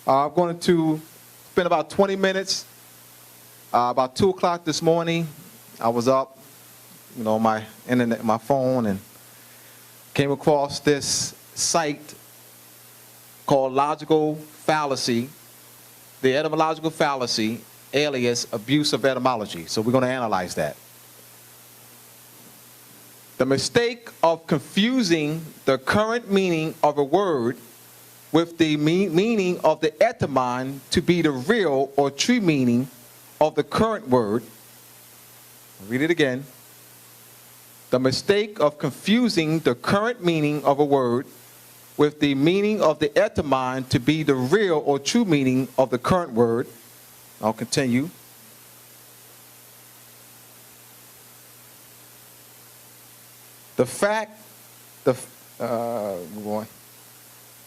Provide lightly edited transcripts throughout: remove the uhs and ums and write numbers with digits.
I'm going to spend about 20 minutes. About 2 o'clock this morning, I was up, my internet, my phone, and came across this site called Logical Fallacy, the etymological fallacy, alias abuse of etymology. So we're going to analyze that. The mistake of confusing the current meaning of a word with the meaning of the etymon to be the real or true meaning of the current word. I'll read it again. The mistake of confusing the current meaning of a word with the meaning of the etymon to be the real or true meaning of the current word. I'll continue. The fact,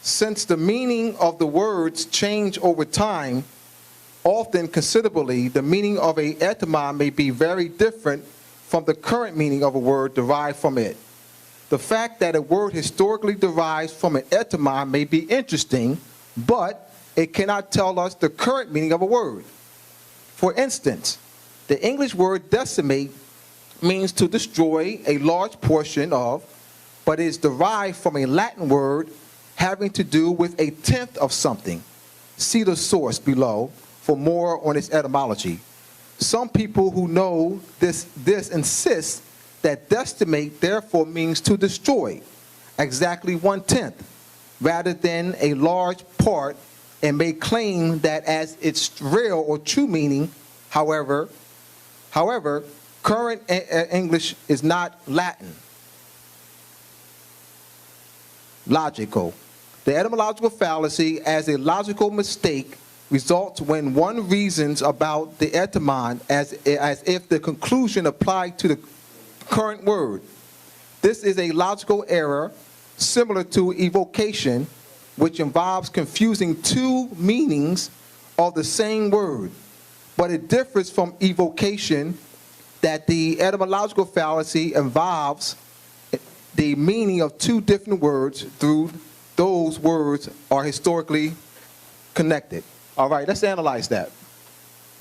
since the meaning of the words change over time, often considerably, the meaning of a etymon may be very different from the current meaning of a word derived from it. The fact that a word historically derives from an etymon may be interesting, but it cannot tell us the current meaning of a word. For instance, the English word decimate means to destroy a large portion of, but is derived from a Latin word having to do with a tenth of something. See the source below for more on its etymology. Some people who know this insist that decimate therefore means to destroy, exactly 1/10, rather than a large part, and may claim that as its real or true meaning. However, current English is not Latin. Logical. The etymological fallacy as a logical mistake results when one reasons about the etymon as if the conclusion applied to the current word. This is a logical error similar to evocation, which involves confusing two meanings of the same word. But it differs from evocation that the etymological fallacy involves the meaning of two different words through those words are historically connected. All right, let's analyze that.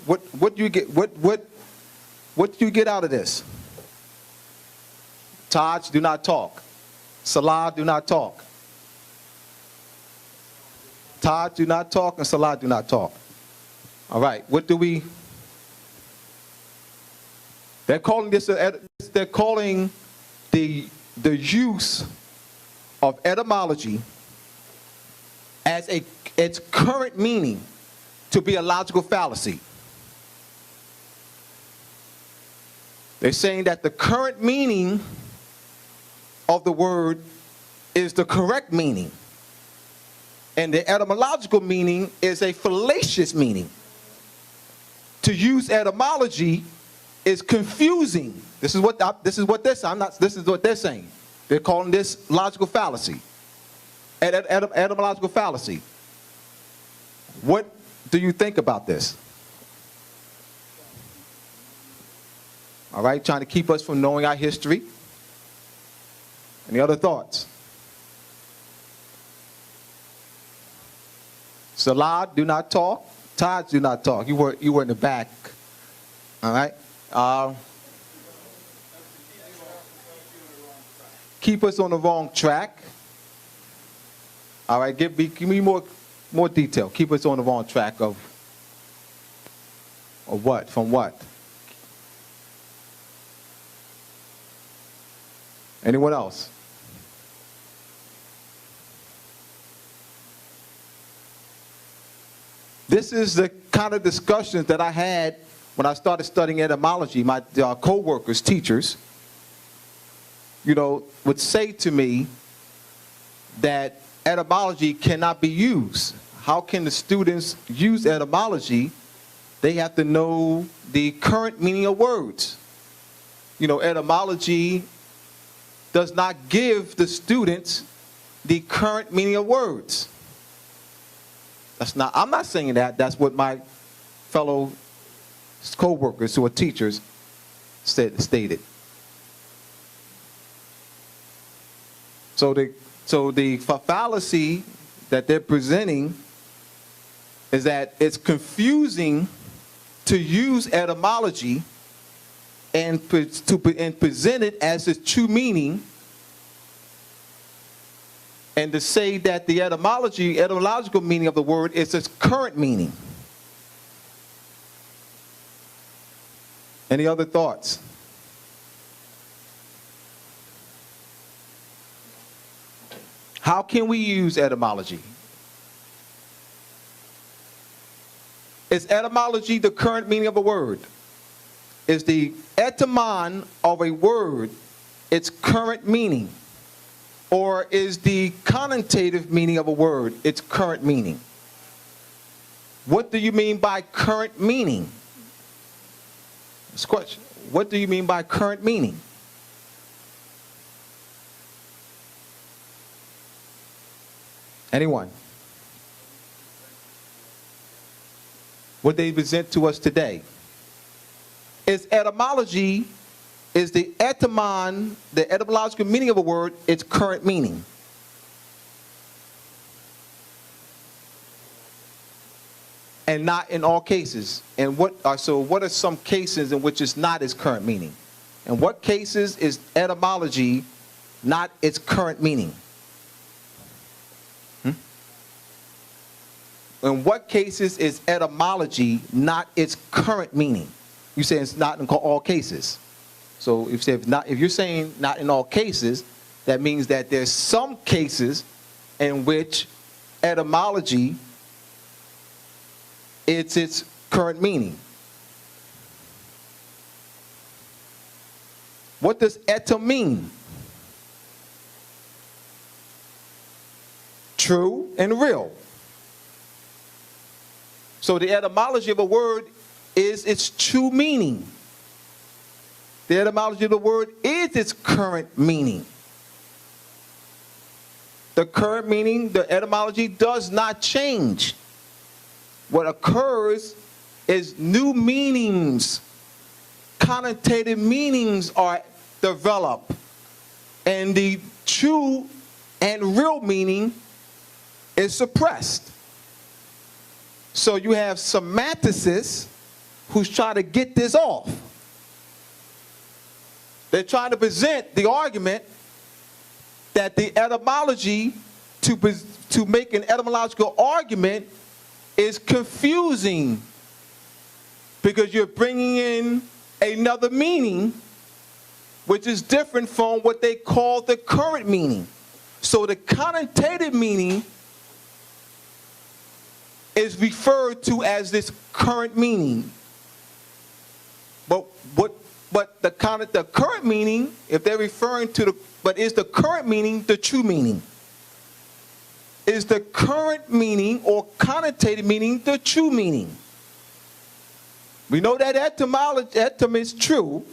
What do you get? What do you get out of this? Taj, do not talk. Selah, do not talk. Taj, do not talk, and Selah, do not talk. All right, what do we? They're calling this. They're calling the use of etymology as its current meaning to be a logical fallacy. They're saying that the current meaning of the word is the correct meaning, and the etymological meaning is a fallacious meaning. To use etymology is confusing. This is what they're saying. This is what they're saying. They're calling this logical fallacy, etymological fallacy. What do you think about this? All right, trying to keep us from knowing our history. Any other thoughts? Selah, do not talk. Taj, do not talk. You were in the back. All right. Keep us on the wrong track. All right. Give me more detail. Keep us on the wrong track of what? From what? Anyone else? This is the kind of discussions that I had when I started studying etymology. My co-workers, teachers, would say to me that etymology cannot be used. How can the students use etymology? They have to know the current meaning of words. Etymology does not give the students the current meaning of words. I'm not saying that. That's what my fellow co-workers who are teachers stated. So the fallacy that they're presenting is that it's confusing to use etymology and present it as its true meaning, and to say that the etymological meaning of the word is its current meaning. Any other thoughts? How can we use etymology? Is etymology the current meaning of a word? Is the etymon of a word its current meaning? Or is the connotative meaning of a word its current meaning? What do you mean by current meaning? This question. What do you mean by current meaning? Anyone? What they present to us today. Is etymology, is the etymon, the etymological meaning of a word, its current meaning? And not in all cases. And what are some cases in which it's not its current meaning? In what cases is etymology not its current meaning? In what cases is etymology not its current meaning? You say it's not in all cases. So if you're saying not in all cases, that means that there's some cases in which etymology it's its current meaning. What does eta mean? True and real. So the etymology of a word is its true meaning. The etymology of the word is its current meaning. The current meaning, the etymology does not change. What occurs is new meanings, connotative meanings are developed, and the true and real meaning is suppressed. So you have semanticists who's trying to get this off. They're trying to present the argument that the etymology, to make an etymological argument, is confusing because you're bringing in another meaning which is different from what they call the current meaning. So the connotative meaning is referred to as this current meaning. But the current meaning, if they're referring to but is the current meaning the true meaning? Is the current meaning or connotative meaning the true meaning? We know that etym is true.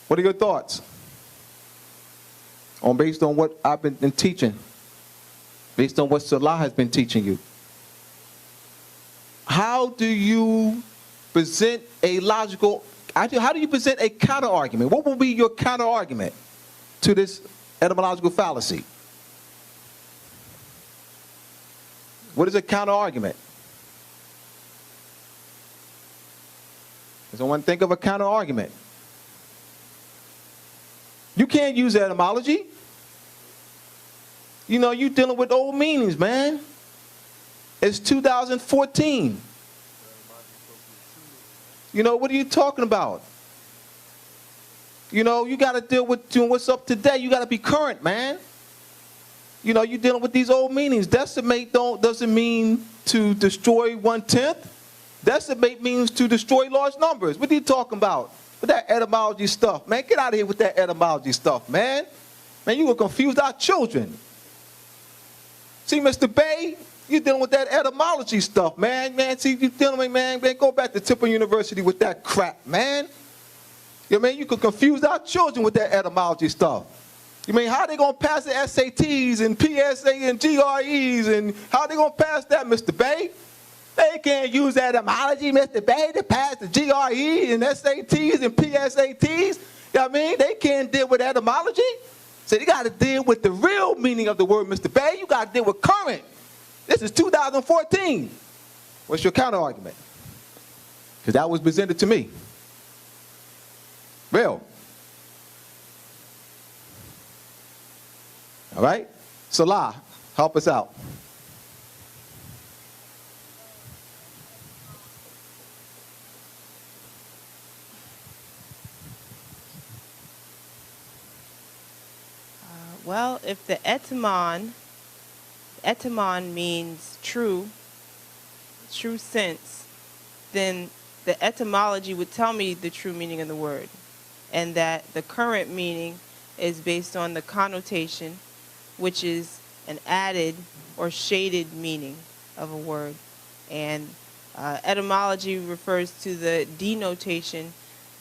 What are your thoughts? Based on what I've been teaching, based on what Selah has been teaching you. How do you present a logical, how do you present a counter-argument? What will be your counter-argument to this etymological fallacy? What is a counter-argument? Does someone think of a counter-argument? You can't use etymology. You know, you're dealing with old meanings, man. It's 2014. You know, what are you talking about? You know, you got to deal with what's up today. You got to be current, man. You know, you're dealing with these old meanings. Decimate doesn't mean to destroy 1/10. Decimate means to destroy large numbers. What are you talking about? With that etymology stuff, man. Get out of here with that etymology stuff, man. Man, you will confuse our children. See, Mr. Bey, you're dealing with that etymology stuff, man. See, you're dealing with, man, go back to Temple University with that crap, man. You mean you could confuse our children with that etymology stuff? You mean how they gonna pass the SATs and PSA and GREs, and how they gonna pass that, Mr. Bey? They can't use etymology, Mr. Bey, to pass the GRE and SATs and PSATs. You know what I mean? They can't deal with etymology. So you got to deal with the real meaning of the word, Mr. Bey. You got to deal with current. This is 2014. What's your counter argument? Because that was presented to me. Real. All right? Selah, help us out. Well, if the etymon means true sense, then the etymology would tell me the true meaning of the word, and that the current meaning is based on the connotation, which is an added or shaded meaning of a word. And etymology refers to the denotation,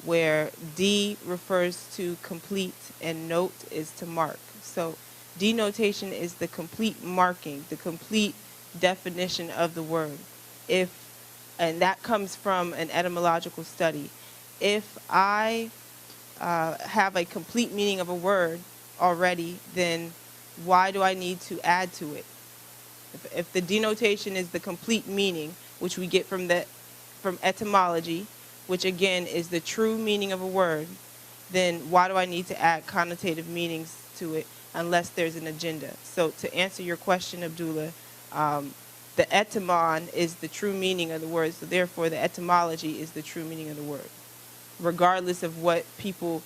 where D refers to complete and note is to mark. So denotation is the complete marking, the complete definition of the word. And that comes from an etymological study. If I have a complete meaning of a word already, then why do I need to add to it? If the denotation is the complete meaning, which we get from etymology, which again is the true meaning of a word, then why do I need to add connotative meanings to it unless there's an agenda? So to answer your question, Abdullah, the etymon is the true meaning of the word, so therefore the etymology is the true meaning of the word, regardless of what people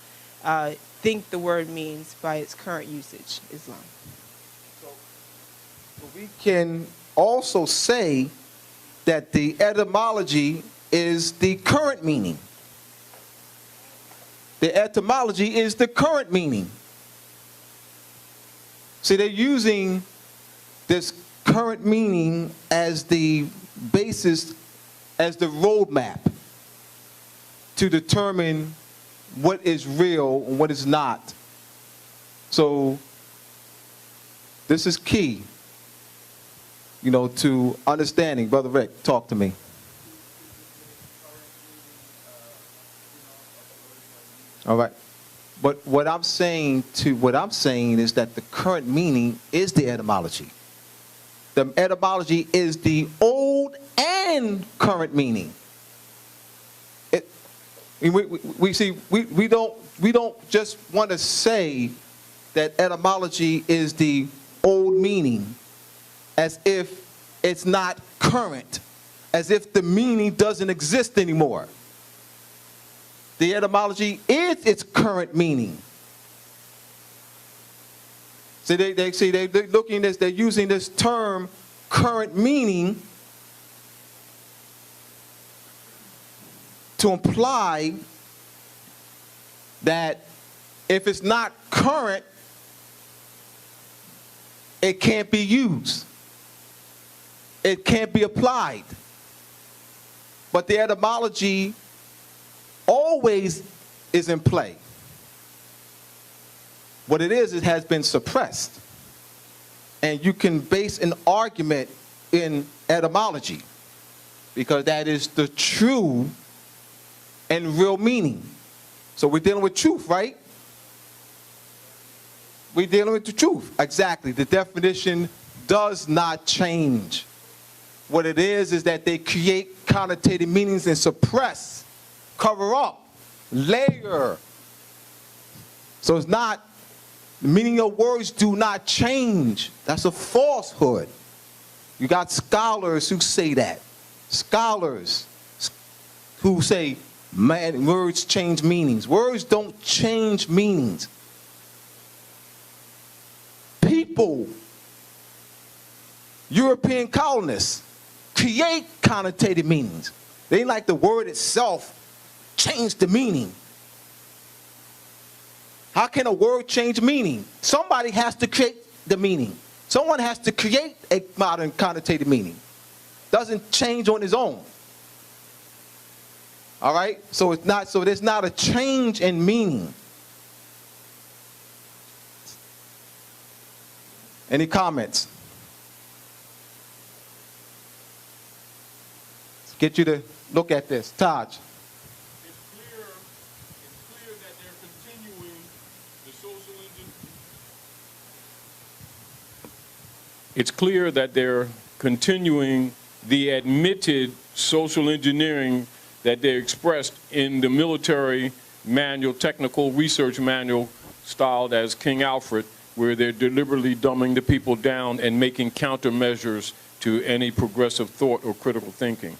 think the word means by its current usage, Islam. So we can also say that the etymology is the current meaning. The etymology is the current meaning. See, they're using this current meaning as the basis, as the roadmap to determine what is real and what is not. So this is key, to understanding. Brother Rick, talk to me. All right. But what I'm saying is that the current meaning is the etymology. The etymology is the old and current meaning. We don't just want to say that etymology is the old meaning as if it's not current, as if the meaning doesn't exist anymore. The etymology is its current meaning. See, they're looking at this, they're using this term current meaning to imply that if it's not current, it can't be used. It can't be applied. But the etymology always is in play. What it has been suppressed. And you can base an argument in etymology because that is the true and real meaning. So we're dealing with truth, right? We're dealing with the truth. Exactly. The definition does not change. What it is that they create connotative meanings and suppress, cover up, layer. So it's not, the meaning of words do not change. That's a falsehood. You got scholars who say that. Scholars who say, man, words change meanings. Words don't change meanings. People, European colonists, create connotative meanings. They ain't like the word itself change the meaning. How can a word change meaning? Somebody has to create the meaning. Someone has to create a modern connotative meaning. Doesn't change on its own. All right? So there's not a change in meaning. Any comments? Let's get you to look at this. Taj. It's clear that they're continuing the social engineering. it's clear that they're continuing the admitted social engineering that they expressed in the military manual, technical research manual styled as King Alfred, where they're deliberately dumbing the people down and making countermeasures to any progressive thought or critical thinking.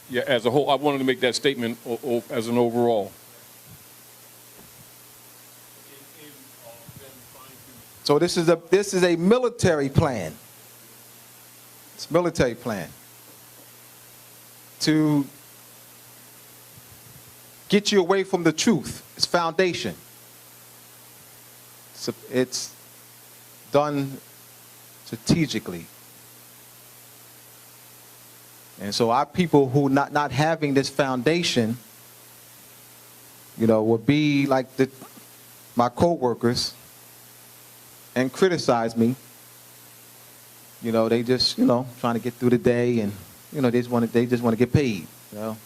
Yeah, as a whole, I wanted to make that statement as an overall. So this is a military plan. It's a military plan to get you away from the truth. It's foundation. It's done strategically. And so our people who not having this foundation, will be like my co-workers and criticize me. They just, trying to get through the day, and they just want to get paid. And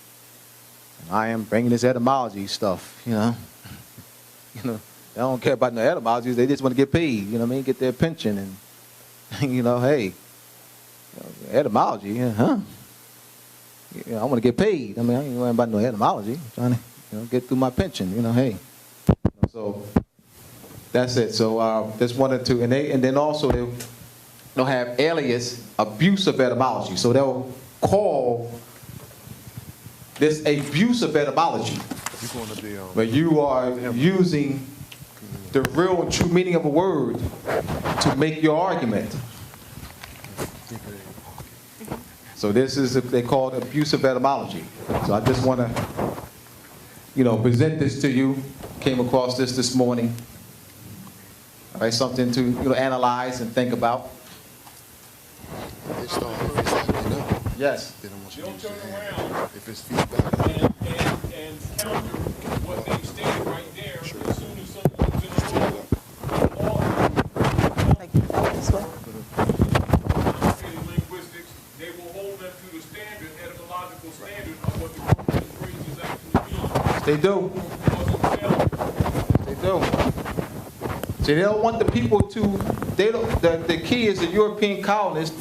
I am bringing this etymology stuff. They don't care about no etymologies. They just want to get paid. Get their pension, and hey, etymology, huh? I want to get paid. I ain't worrying about no etymology. I'm trying to, get through my pension. Hey. So that's it. So just wanted to, and then also they'll have alias abuse of etymology. So they'll call this abuse of etymology, where you are using the real and true meaning of a word to make your argument. So this is, they call it abuse of etymology. So I just want to, present this to you. Came across this morning. All right, something to analyze and think about. Yes. Don't turn around. If it's feedback. And counter what they stated right there. As soon as someone's in the law, linguistics, they will hold them to the standard, etymological standard of what the words and phrases actually mean. They do. They do. See, they don't want the people to, the key is the European colonists,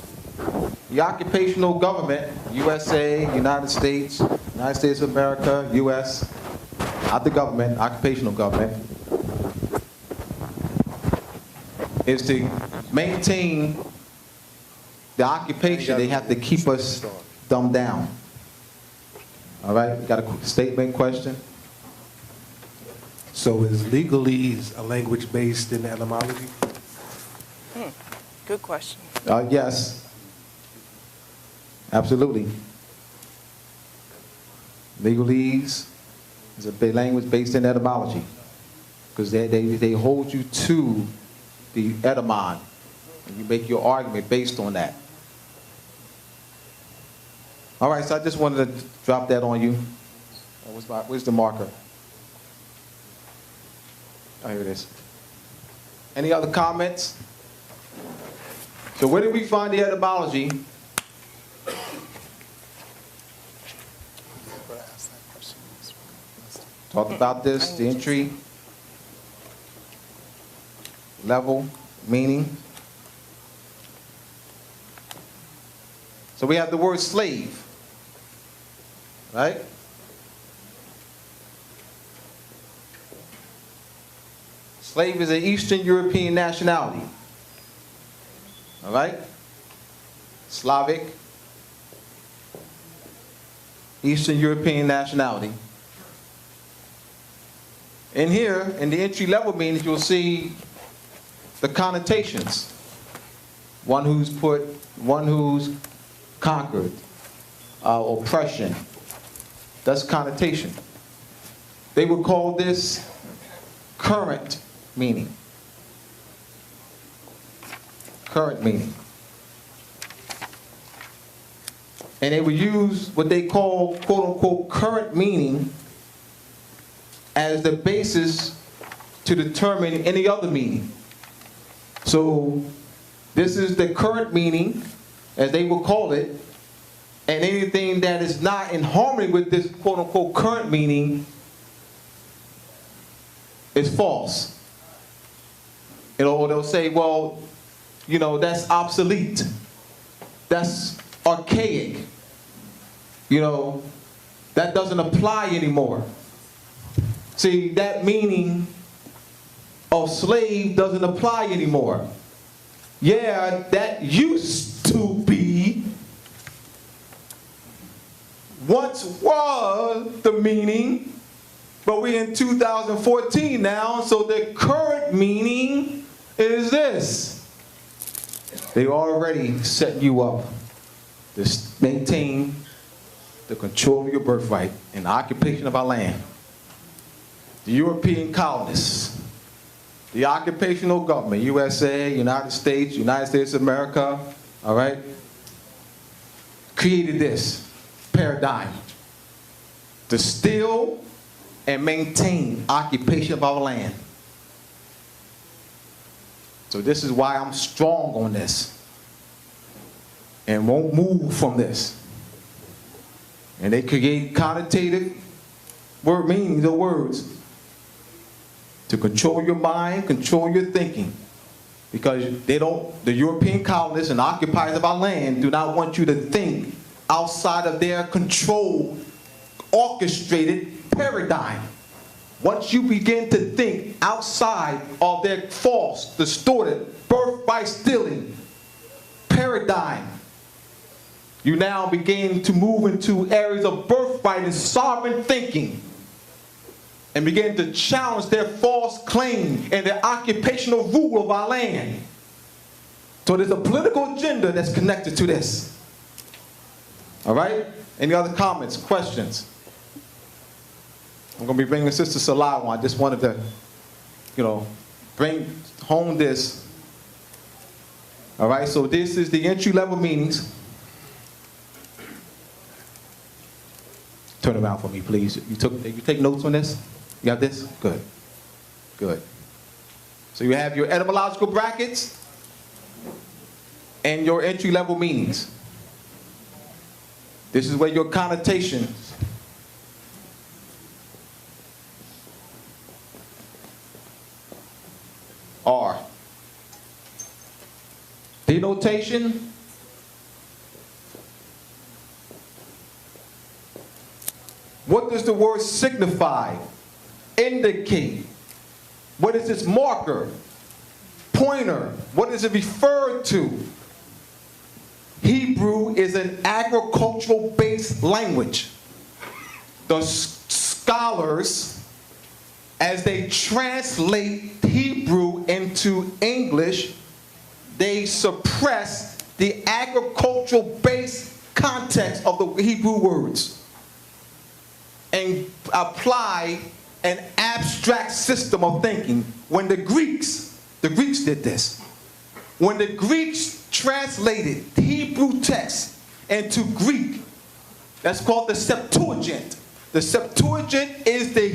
the occupational government, USA, United States of America, US, not the government, occupational government, is to maintain the occupation. They have to keep us dumbed down. All right, got a statement, question? So is legalese a language based in etymology? Good question. Yes. Absolutely. Legalese is a language based in etymology, because they hold you to the etymon, and you make your argument based on that. All right, so I just wanted to drop that on you. Where's the marker? Oh, here it is. Any other comments? So where did we find the etymology? Talk about this, the entry, level, meaning. So we have the word slave, right? Slave is an Eastern European nationality, all right? Slavic, Eastern European nationality. In here, in the entry level meanings, you'll see the connotations. One who's conquered, oppression. That's connotation. They would call this current meaning. Current meaning. And they would use what they call, quote unquote, current meaning as the basis to determine any other meaning. So this is the current meaning, as they will call it, and anything that is not in harmony with this quote unquote current meaning is false. Or they'll say, well, you know, that's obsolete. That's archaic. You know, that doesn't apply anymore. See, that meaning of slave doesn't apply anymore. Yeah, that used to be, once was the meaning, but we're in 2014 now, so the current meaning is this. They already set you up to maintain the control of your birthright and the occupation of our land. The European colonists, the occupational government, USA, United States of America, all right, created this paradigm to steal and maintain occupation of our land. So this is why I'm strong on this and won't move from this. And they create connotative word meanings of words to control your mind, control your thinking. Because they don't, the European colonists and occupiers of our land do not want you to think outside of their controlled, orchestrated paradigm. Once you begin to think outside of their false, distorted, birthright stealing paradigm, you now begin to move into areas of birthright and sovereign thinking and begin to challenge their false claim and their occupational rule of our land. So there's a political agenda that's connected to this. All right? Any other comments, questions? I'm going to be bringing Sister Selah on. I just wanted to, you know, bring home this. All right, so this is the entry-level meanings. Turn around for me, please. You take notes on this? You got this? Good. Good. So you have your etymological brackets and your entry-level meanings. This is where your connotations are. Denotation. What does the word signify? Indicate? What is its marker? Pointer? What does it refer to? Hebrew is an agricultural-based language. The scholars, as they translate Hebrew into English, they suppress the agricultural-based context of the Hebrew words and apply an abstract system of thinking. When the Greeks did this. When the Greeks translated Hebrew text into Greek, that's called the Septuagint. The Septuagint is the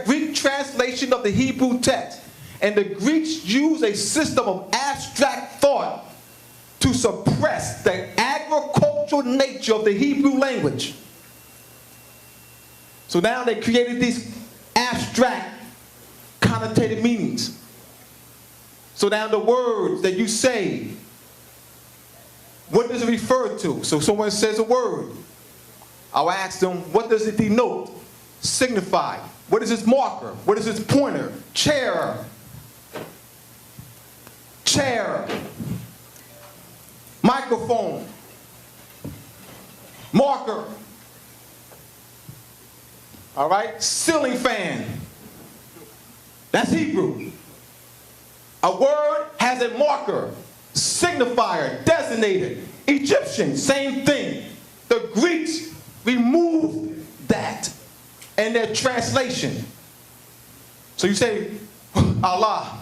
Greek translation of the Hebrew text. And the Greeks use a system of abstract thought to suppress the agricultural nature of the Hebrew language. So now they created these abstract connotative meanings. So now the words that you say, what does it refer to? So someone says a word. I'll ask them, what does it denote, signify? What is its marker? What is its pointer? Chair. Chair. Microphone. Marker. All right? Ceiling fan. That's Hebrew. A word has a marker, signifier, designated. Egyptian, same thing. The Greeks removed that in their translation. So you say, Allah.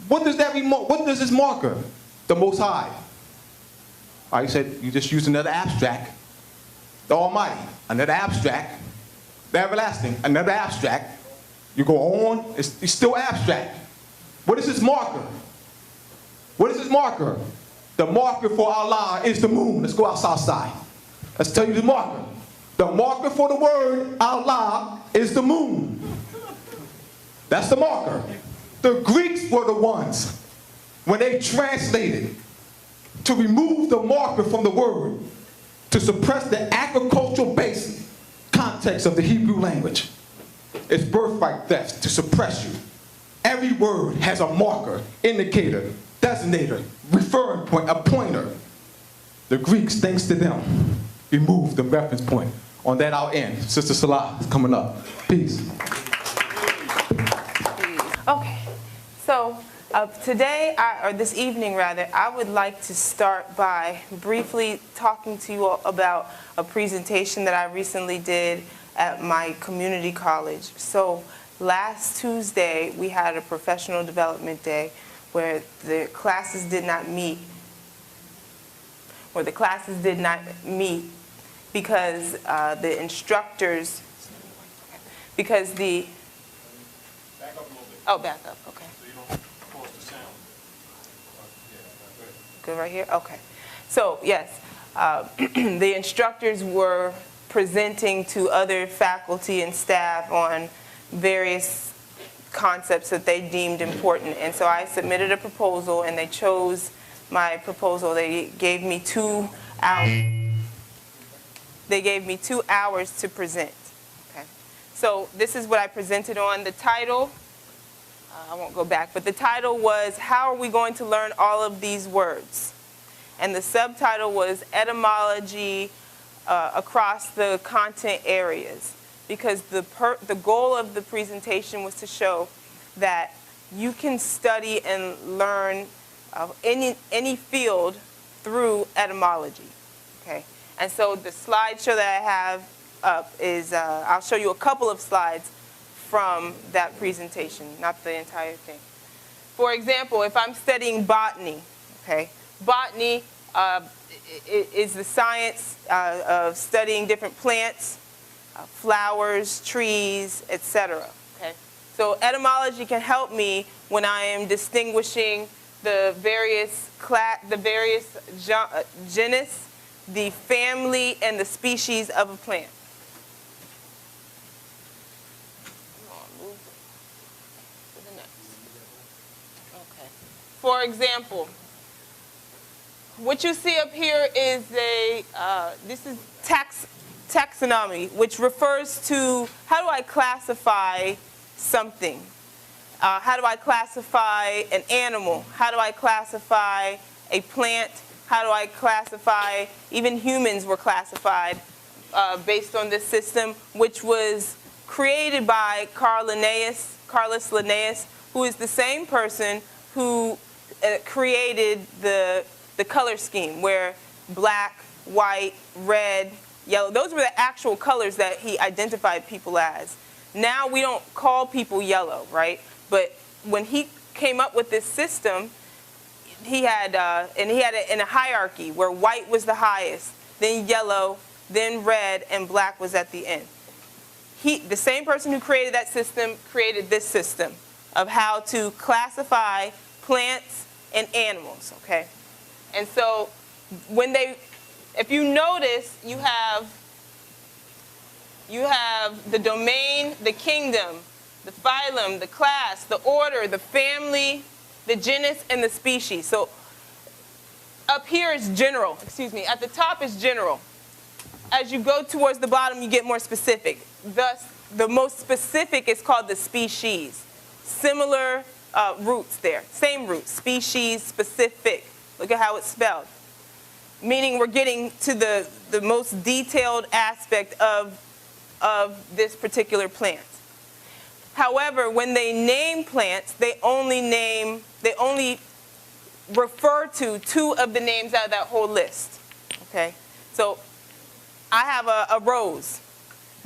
What does that what does this marker? The Most High. All right, you said you just used another abstract. The Almighty, another abstract. The Everlasting, another abstract. You go on, it's still abstract. What is his marker? What is his marker? The marker for Allah is the moon. Let's go outside. Let's tell you the marker. The marker for the word Allah is the moon. That's the marker. The Greeks were the ones, when they translated, to remove the marker from the word, to suppress the agricultural-based context of the Hebrew language. It's birthright theft, to suppress you. Every word has a marker, indicator, designator, referring point, a pointer. The Greeks, thanks to them, removed the reference point. On that, I'll end. Sister Selah is coming up. Peace. Okay, so today, or this evening rather, I would like to start by briefly talking to you all about a presentation that I recently did at my community college. So last Tuesday, we had a professional development day where the classes did not meet, because the instructors, because the, Back up a little bit. oh, back up, okay. So you don't cause the sound. Good right here? Okay. So, yes, the instructors were presenting to other faculty and staff on various concepts that they deemed important. And so I submitted a proposal, and they chose my proposal. They gave me 2 hours. They gave me 2 hours to present. Okay. So this is what I presented on. The title, I won't go back, but the title was, How Are We Going to Learn All of These Words? And the subtitle was Etymology Across the Content Areas. Because the goal of the presentation was to show that you can study and learn any field through etymology. Okay? And so the slideshow that I have up is, I'll show you a couple of slides from that presentation, not the entire thing. For example, if I'm studying botany, okay, botany is the science of studying different plants, flowers, trees, etc. Okay, so etymology can help me when I am distinguishing the various genus, the family, and the species of a plant. Okay. For example, what you see up here is this is taxonomy, which refers to how do I classify something? How do I classify an animal? How do I classify a plant? How do I classify, even humans were classified based on this system, which was created by Carolus Linnaeus, who is the same person who created the color scheme, where black, white, red, yellow, those were the actual colors that he identified people as. Now we don't call people yellow, right? But when he came up with this system, he had it in a hierarchy where white was the highest, then yellow, then red, and black was at the end. The same person who created that system created this system of how to classify plants and animals, okay? And so if you notice, you have the domain, the kingdom, the phylum, the class, the order, the family, the genus, and the species. So up here is general, at the top is general. As you go towards the bottom, you get more specific. Thus, the most specific is called the species. Similar roots there, same roots, species, specific. Look at how it's spelled. Meaning we're getting to the most detailed aspect of this particular plant. However, when they name plants, they only refer to 2 of the names out of that whole list. Okay? So I have a rose.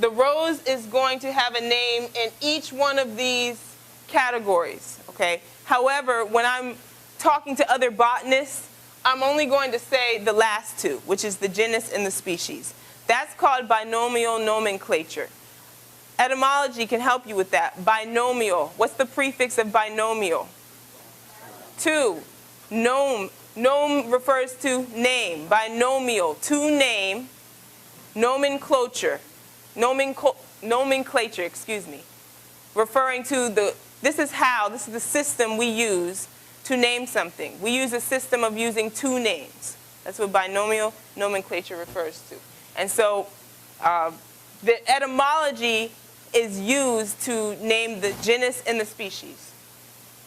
The rose is going to have a name in each one of these categories. Okay? However, when I'm talking to other botanists, I'm only going to say the last 2, which is the genus and the species. That's called binomial nomenclature. Etymology can help you with that. Binomial. What's the prefix of binomial? 2. Nome. Nome refers to name. Binomial. To name. Nomenclature. Nomenclature, referring to this is the system we use to name something. We use a system of using two names. That's what binomial nomenclature refers to. And so the etymology is used to name the genus and the species.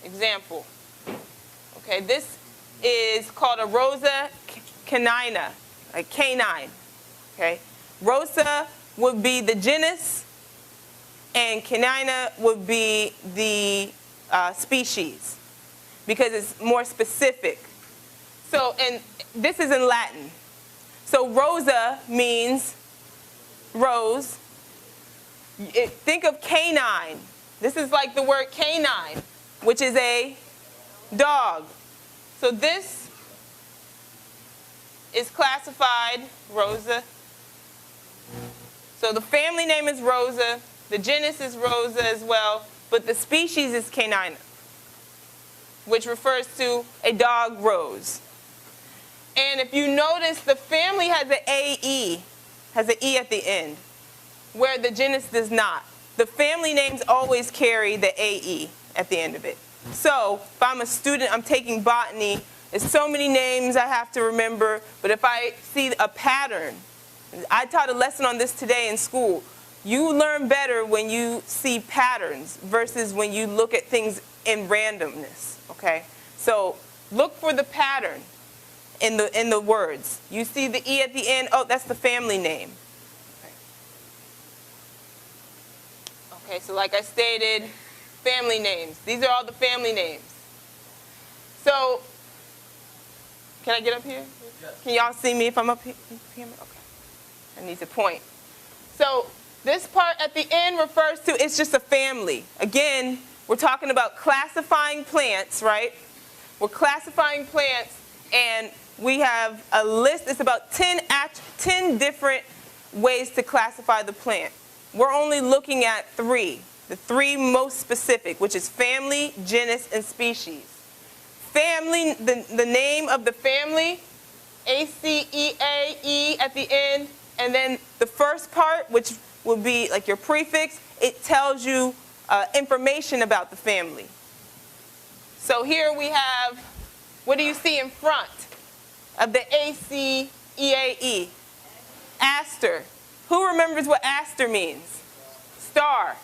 Example. Okay, this is called a Rosa canina, a canine. Okay, Rosa would be the genus, and canina would be the species, because it's more specific. So, and this is in Latin. So Rosa means rose. Think of canine. This is like the word canine, which is a dog. So this is classified Rosa. So the family name is Rosa, the genus is Rosa as well, but the species is canina, which refers to a dog rose. And if you notice, the family has an AE, has an E at the end, where the genus does not. The family names always carry the AE at the end of it. So if I'm a student, I'm taking botany, there's so many names I have to remember, but if I see a pattern, I taught a lesson on this today in school. You learn better when you see patterns versus when you look at things in randomness, okay? So look for the pattern in the words. You see the E at the end, oh, that's the family name. Okay, so like I stated, family names. These are all the family names. So, can I get up here? Yes. Can y'all see me if I'm up here? Okay. I need to point. So this part at the end refers to, it's just a family. Again, we're talking about classifying plants, right? We're classifying plants, and we have a list. It's about 10 different ways to classify the plant. We're only looking at 3, the 3 most specific, which is family, genus, and species. Family, the name of the family, A-C-E-A-E at the end. And then the first part, which will be like your prefix, it tells you information about the family. So here we have, what do you see in front of the A-C-E-A-E? Aster. Who remembers what aster means? Star.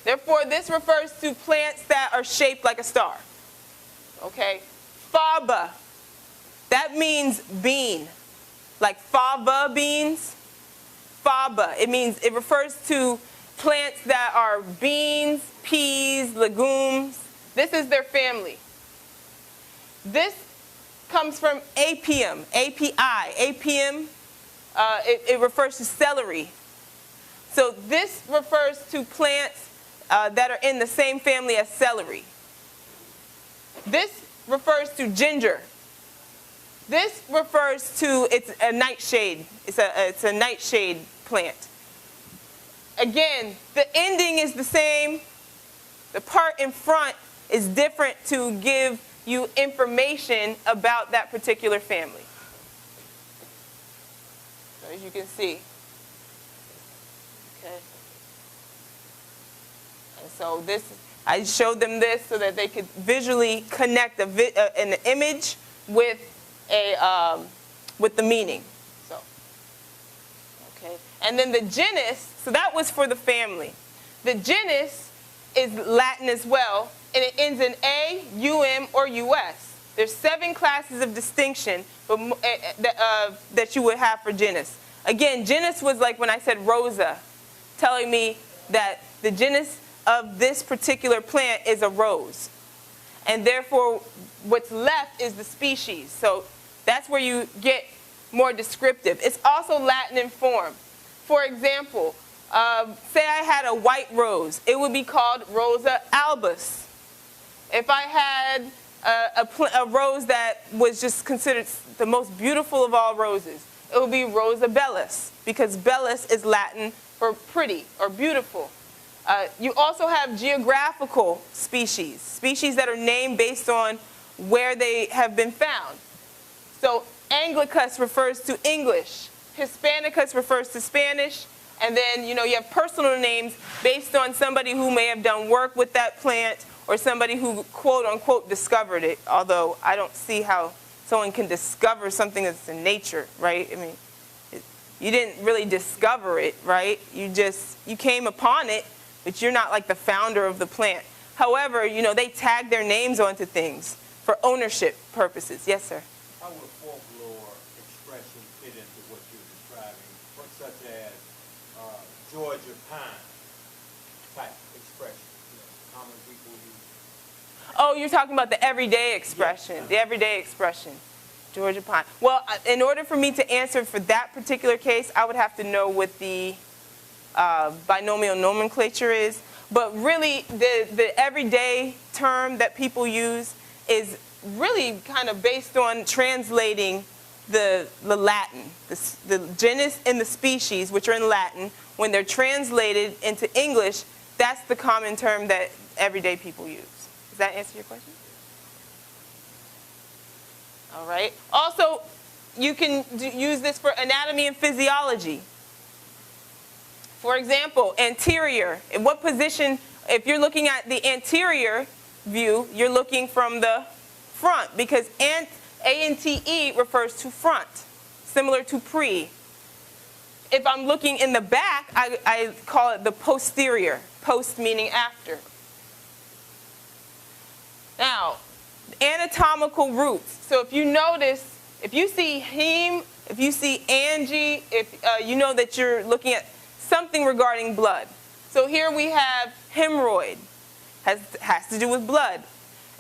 Therefore, this refers to plants that are shaped like a star. Okay? Faba. That means bean. Like fava beans. Faba. It refers to plants that are beans, peas, legumes. This is their family. This comes from apium, A-P-I. Apium, it refers to celery. So this refers to plants that are in the same family as celery. This refers to ginger. This refers to, it's a nightshade. It's a nightshade plant. Again, the ending is the same. The part in front is different to give you information about that particular family. So as you can see. Okay. And so this, I showed them this so that they could visually connect an image with the meaning. So, okay. And then the genus, so that was for the family. The genus is Latin as well, and it ends in A, UM, or US. There's 7 classes of distinction that you would have for genus. Again, genus was like when I said Rosa, telling me that the genus of this particular plant is a rose. And therefore, what's left is the species. So that's where you get more descriptive. It's also Latin in form. For example, say I had a white rose. It would be called Rosa albus. If I had a rose that was just considered the most beautiful of all roses, it would be Rosa bellis, because bellis is Latin for pretty or beautiful. You also have geographical species, species that are named based on where they have been found. So Anglicus refers to English, Hispanicus refers to Spanish, and then you have personal names based on somebody who may have done work with that plant or somebody who quote unquote discovered it, although I don't see how someone can discover something that's in nature, right? I mean, you didn't really discover it, right? You came upon it, but you're not like the founder of the plant. However, you know, they tag their names onto things for ownership purposes. Yes, sir? How would folklore expression fit into what you're describing, such as Georgia pine type expression? You know, common people use. Oh, you're talking about the everyday expression, Yes. the everyday expression. Georgia pine. Well, in order for me to answer for that particular case, I would have to know what the binomial nomenclature is. But really, the everyday term that people use is really kind of based on translating the Latin, the genus and the species, which are in Latin. When they're translated into English, that's the common term that everyday people use. Does that answer your question? All right. Also, you can use this for anatomy and physiology. For example, anterior. In what position, if you're looking at the anterior view, you're looking from the front, because A-N-T-E refers to front, similar to pre. If I'm looking in the back, I call it the posterior, post meaning after. Now, anatomical roots. So if you notice, if you see heme, if you see Angie, if you know that you're looking at something regarding blood. So here we have hemorrhoid, has to do with blood.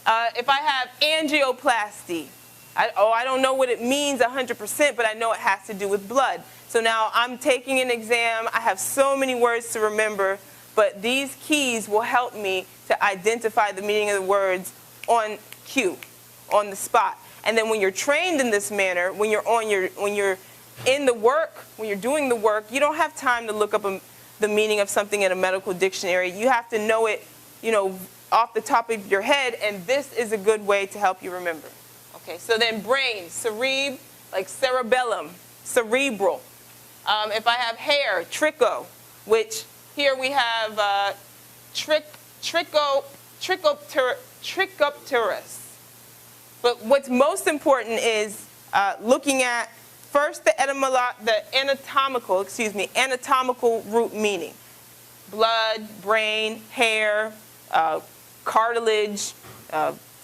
If I have angioplasty, I don't know what it means 100%, but I know it has to do with blood. So now I'm taking an exam. I have so many words to remember, but these keys will help me to identify the meaning of the words on cue, on the spot. And then when you're trained in this manner, when you're in the work, when you're doing the work, you don't have time to look up the meaning of something in a medical dictionary. You have to know it, you know, off the top of your head, and this is a good way to help you remember. Okay, so then brain, like cerebellum, cerebral. If I have hair, tricho, which here we have trichopterus. But what's most important is looking at first the anatomical root meaning. Blood, brain, hair, cartilage,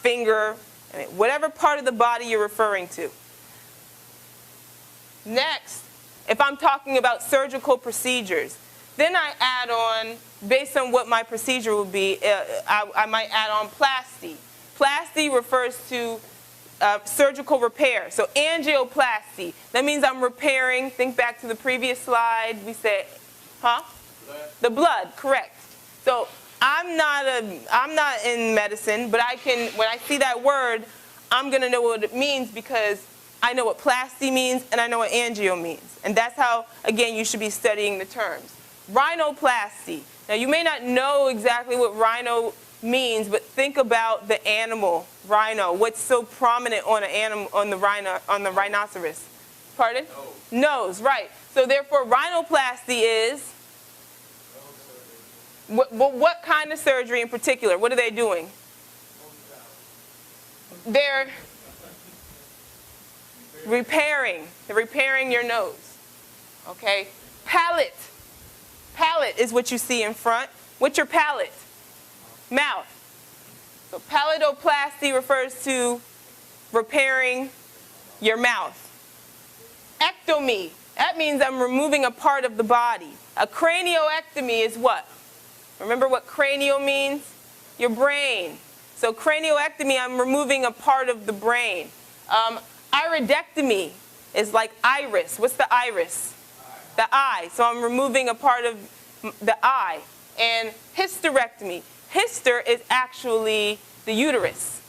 finger, I mean, whatever part of the body you're referring to. Next, if I'm talking about surgical procedures, then I add on, based on what my procedure will be, I might add on plasty. Plasty refers to surgical repair. So angioplasty, that means I'm repairing. Think back to the previous slide. We said, huh? Blood. The blood, correct. So I'm not in medicine, but when I see that word, I'm going to know what it means because I know what plasty means and I know what angio means. And that's how, again, you should be studying the terms. Rhinoplasty. Now, you may not know exactly what rhino means, but think about the animal, rhino. What's so prominent on an animal, on the rhinoceros? Pardon? Nose, right. So therefore, rhinoplasty is what kind of surgery in particular? What are they doing? They're repairing. They're repairing your nose. Okay? Palate. Palate is what you see in front. What's your palate? Mouth. So palatoplasty refers to repairing your mouth. Ectomy. That means I'm removing a part of the body. A cranioectomy is what? Remember what cranial means? Your brain. So cranioectomy, I'm removing a part of the brain. Iridectomy is like iris. What's the iris? The eye. So I'm removing a part of the eye. And hysterectomy. Hyster is actually the uterus.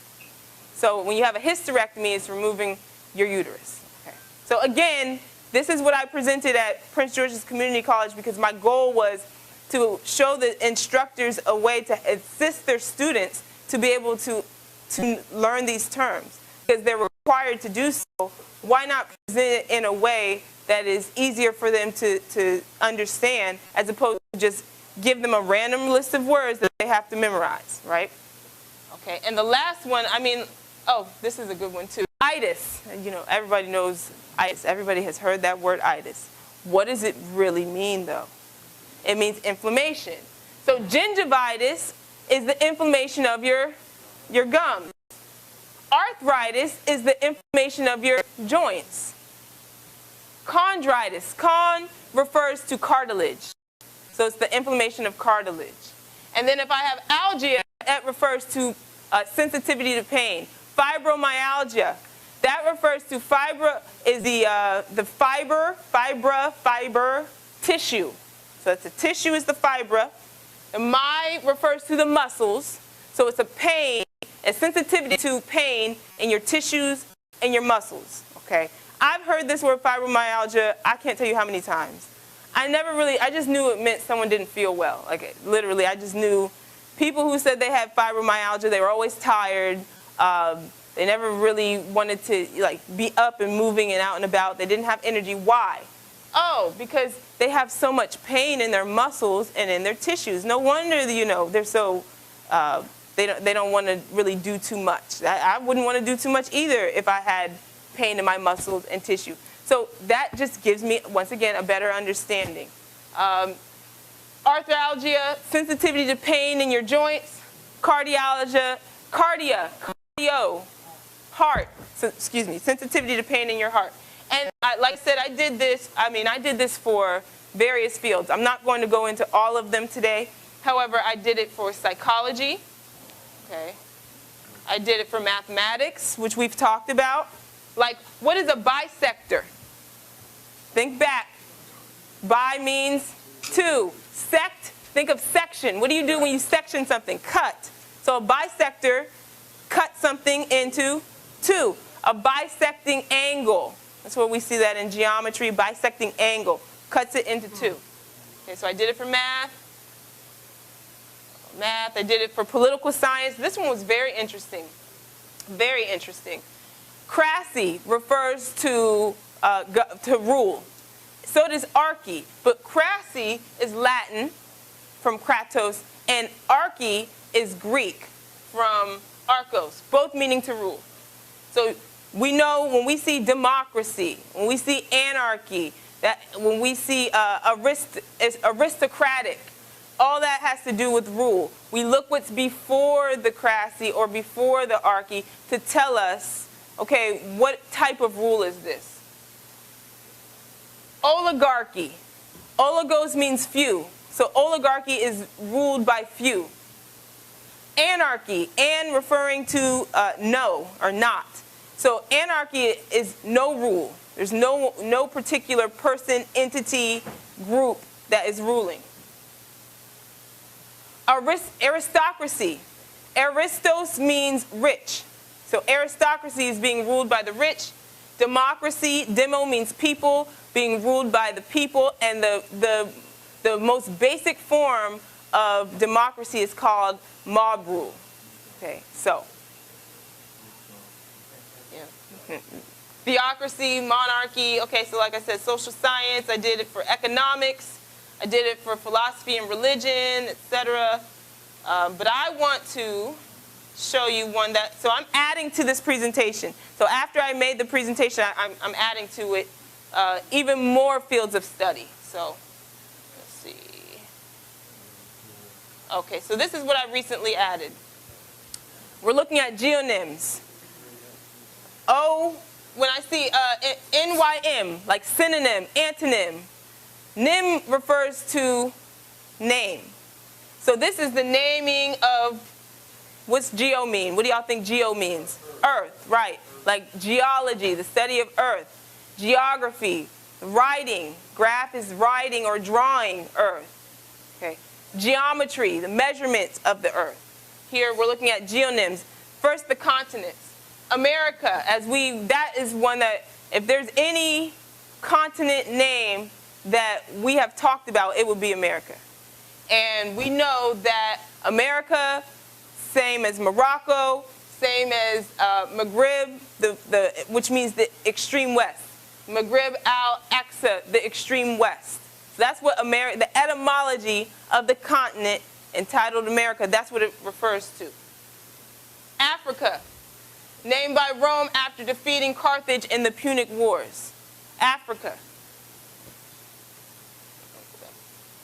So when you have a hysterectomy, it's removing your uterus. Okay. So again, this is what I presented at Prince George's Community College because my goal was to show the instructors a way to assist their students to be able to learn these terms. Because they're required to do so, why not present it in a way that is easier for them to understand as opposed to just give them a random list of words that they have to memorize, right? Okay, and the last one, I mean, oh, this is a good one too. Itis, you know, everybody knows itis. Everybody has heard that word itis. What does it really mean though? It means inflammation. So gingivitis is the inflammation of your gums. Arthritis is the inflammation of your joints. Chondritis, con refers to cartilage. So it's the inflammation of cartilage. And then if I have algia, that refers to sensitivity to pain. Fibromyalgia, that refers to fibra is the fiber tissue. So it's the tissue is the fibra. The my refers to the muscles. So it's a pain, a sensitivity to pain in your tissues and your muscles. Okay, I've heard this word fibromyalgia. I can't tell you how many times. I just knew it meant someone didn't feel well. Like literally, I just knew people who said they had fibromyalgia. They were always tired. They never really wanted to like be up and moving and out and about. They didn't have energy. Why? Oh, because they have so much pain in their muscles and in their tissues. No wonder, you know, they're so they don't want to really do too much. I wouldn't want to do too much either if I had pain in my muscles and tissue. So that just gives me, once again, a better understanding. Arthralgia, sensitivity to pain in your joints. Cardialgia, cardio, heart. So, excuse me, sensitivity to pain in your heart. And like I said, I did this for various fields. I'm not going to go into all of them today. However, I did it for psychology. Okay. I did it for mathematics, which we've talked about. Like, what is a bisector? Think back. Bi means two. Sect, think of section. What do you do when you section something? Cut. So a bisector cuts something into two. A bisecting angle. That's where we see that in geometry. Bisecting angle. Cuts it into two. Okay, so I did it for math. I did it for political science. This one was very interesting. Very interesting. Crassy refers to rule. So does archy. But crassy is Latin from kratos, and archy is Greek from archos, both meaning to rule. So we know when we see democracy, when we see anarchy, that when we see aristocratic, all that has to do with rule. We look what's before the crassy or before the archy to tell us, okay, what type of rule is this? Oligarchy. Oligos means few. So oligarchy is ruled by few. Anarchy, an referring to no or not. So anarchy is no rule. There's no particular person, entity, group that is ruling. Aristocracy. Aristos means rich. So aristocracy is being ruled by the rich. Democracy, demo means people, being ruled by the people. And the most basic form of democracy is called mob rule. Okay, so. Yeah. Theocracy, monarchy. Okay, so like I said, social science. I did it for economics. I did it for philosophy and religion, etc. But I want to show you one that, so I'm adding to this presentation. So after I made the presentation, I'm adding to it even more fields of study. So let's see. Okay, so this is what I recently added. We're looking at geonyms. When I see NYM, like synonym, antonym, nym refers to name. So this is the naming of, what's geo mean? What do y'all think geo means? Earth, right. Like geology, the study of earth. Geography, writing. Graph is writing or drawing earth. Okay. Geometry, the measurements of the earth. Here we're looking at geonyms. First, the continents. America, that is one that, if there's any continent name that we have talked about, it would be America. And we know that America, same as Morocco, same as Maghrib, which means the extreme west. Maghrib al-Aqsa, the extreme west. So that's what the etymology of the continent entitled America, that's what it refers to. Africa, named by Rome after defeating Carthage in the Punic Wars. Africa.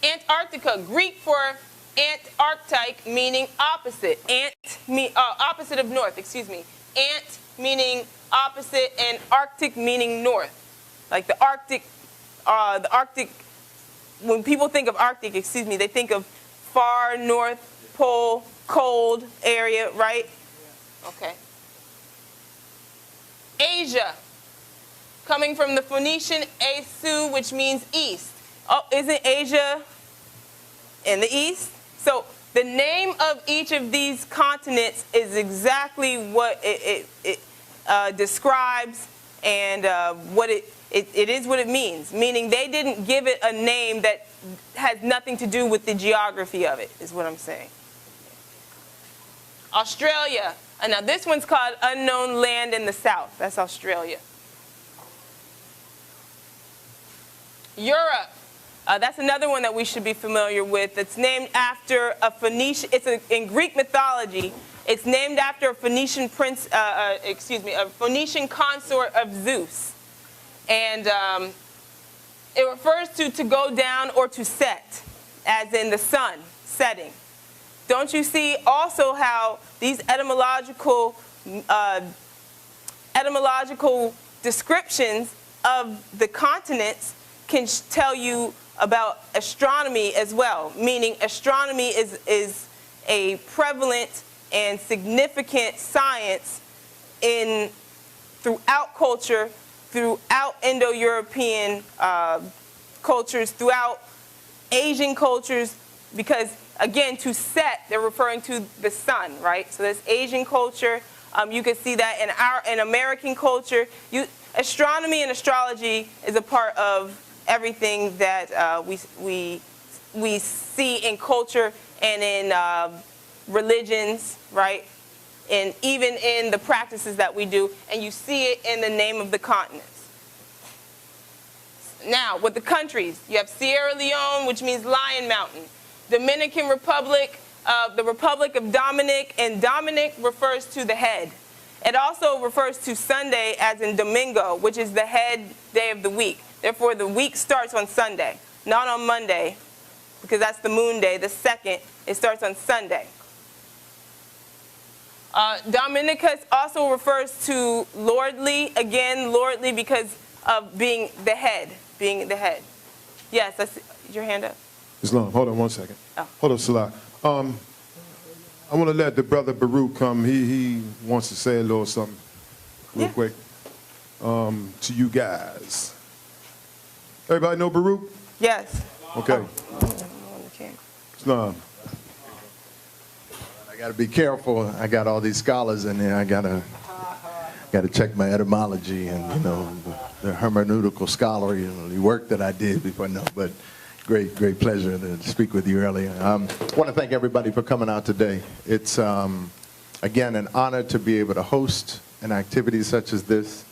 Antarctica, Greek for Antarctic, meaning opposite. Opposite of north, excuse me. Ant meaning opposite, and Arctic meaning north. Like the Arctic, when people think of Arctic, excuse me, they think of far north pole, cold area, right? Okay. Asia, coming from the Phoenician Asu, which means east. Oh, isn't Asia in the east? So the name of each of these continents is exactly what it describes, and what it is what it means. Meaning they didn't give it a name that has nothing to do with the geography of it, is what I'm saying. Australia. And now this one's called Unknown Land in the South. That's Australia. Europe. That's another one that we should be familiar with. It's named after a Phoenician, in Greek mythology, it's named after a Phoenician prince, a Phoenician consort of Zeus. And it refers to go down or to set, as in the sun setting. Don't you see also how these etymological descriptions of the continents can tell you about astronomy as well, meaning astronomy is a prevalent and significant science throughout culture, throughout Indo-European cultures, throughout Asian cultures, because again, to set, they're referring to the sun, right? So there's Asian culture. You can see that in American culture. Astronomy and astrology is a part of everything that we see in culture and in religions, right? And even in the practices that we do, and you see it in the name of the continents. Now, with the countries, you have Sierra Leone, which means Lion Mountain. Dominican Republic, the Republic of Dominic, and Dominic refers to the head. It also refers to Sunday as in Domingo, which is the head day of the week. Therefore, the week starts on Sunday, not on Monday, because that's the moon day. The second, it starts on Sunday. Dominicus also refers to lordly, again, lordly because of being the head, Yes, that's your hand up. Islam, hold on 1 second. Oh. Hold on, Selah. I want to let the brother Baruch come. He wants to say a little something real quick to you guys. Everybody know Baruch? Yes. Okay. Islam. I got to be careful. I got all these scholars in there. I got to check my etymology and, you know, the hermeneutical scholarly work that I did before. No, but great pleasure to speak with you earlier. I want to thank everybody for coming out today. It's, again, an honor to be able to host an activity such as this.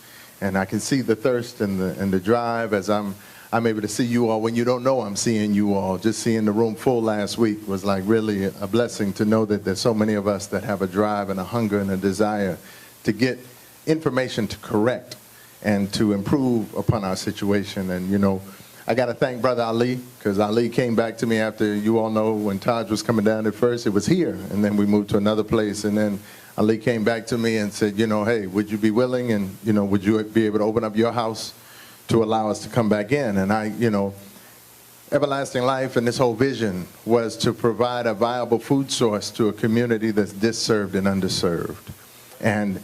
And I can see the thirst and the drive as I'm able to see you all. When you don't know I'm seeing you all, just seeing the room full last week was like really a blessing to know that there's so many of us that have a drive and a hunger and a desire to get information to correct and to improve upon our situation. And, you know, I got to thank Brother Ali, because Ali came back to me after, you all know, when Taj was coming down at first, it was here, and then we moved to another place, and then Ali came back to me and said, you know, hey, would you be willing, and, you know, would you be able to open up your house to allow us to come back in? And I, you know, Everlasting Life and this whole vision was to provide a viable food source to a community that's disserved and underserved. And